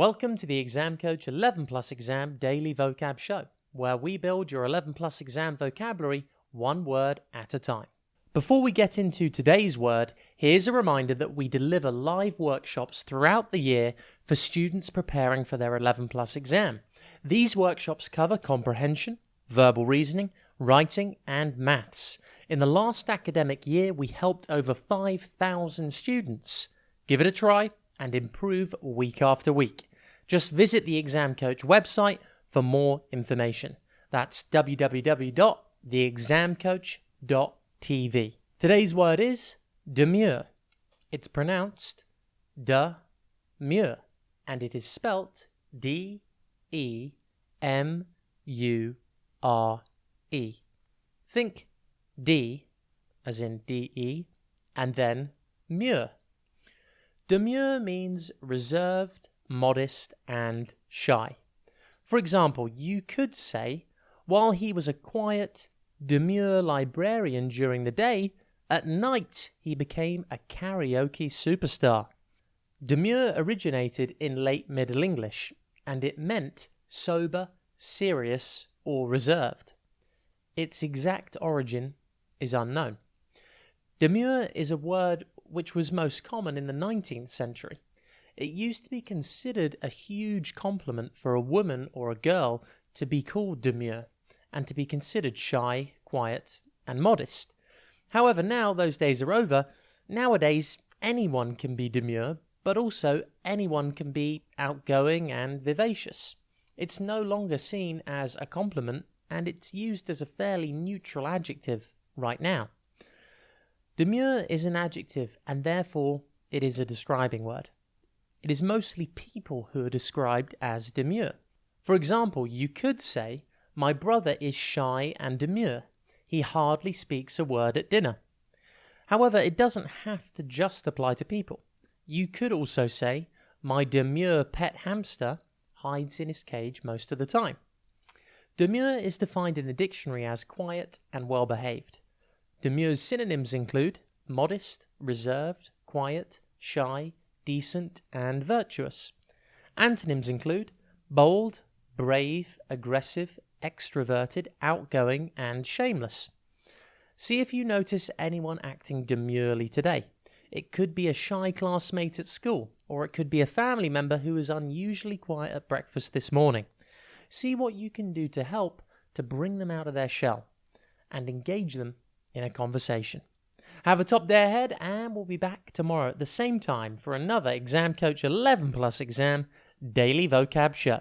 Welcome to the Exam Coach 11 Plus Exam Daily Vocab Show, where we build your 11 Plus Exam vocabulary one word at a time. Before we get into today's word, here's a reminder that we deliver live workshops throughout the year for students preparing for their 11 Plus exam. These workshops cover comprehension, verbal reasoning, writing, and maths. In the last academic year, we helped over 5,000 students. Give it a try and improve week after week. Just visit the Exam Coach website for more information. That's www.theexamcoach.tv. Today's word is demure. It's pronounced demure, and it is spelt D-E-M-U-R-E. Think D, as in D-E, and then mure. Demure means reserved, modest, and shy. For example, you could say, while he was a quiet, demure librarian during the day, at night he became a karaoke superstar. Demure originated in late Middle English, and it meant sober, serious, or reserved. Its exact origin is unknown. Demure is a word which was most common in the 19th century. It used to be considered a huge compliment for a woman or a girl to be called demure, and to be considered shy, quiet, and modest. However, now those days are over. Nowadays, anyone can be demure, but also anyone can be outgoing and vivacious. It's no longer seen as a compliment, and it's used as a fairly neutral adjective right now. Demure is an adjective, and therefore it is a describing word. It is mostly people who are described as demure. For example, you could say, "My brother is shy and demure. He hardly speaks a word at dinner." However, it doesn't have to just apply to people. You could also say, "My demure pet hamster hides in his cage most of the time." Demure is defined in the dictionary as quiet and well-behaved. Demure's synonyms include modest, reserved, quiet, shy, decent, and virtuous. Antonyms include bold, brave, aggressive, extroverted, outgoing, and shameless. See if you notice anyone acting demurely today. It could be a shy classmate at school, or it could be a family member who was unusually quiet at breakfast this morning. See what you can do to help to bring them out of their shell and engage them in a conversation. Have a top day ahead, and we'll be back tomorrow at the same time for another Exam Coach 11 Plus Exam Daily Vocab Show.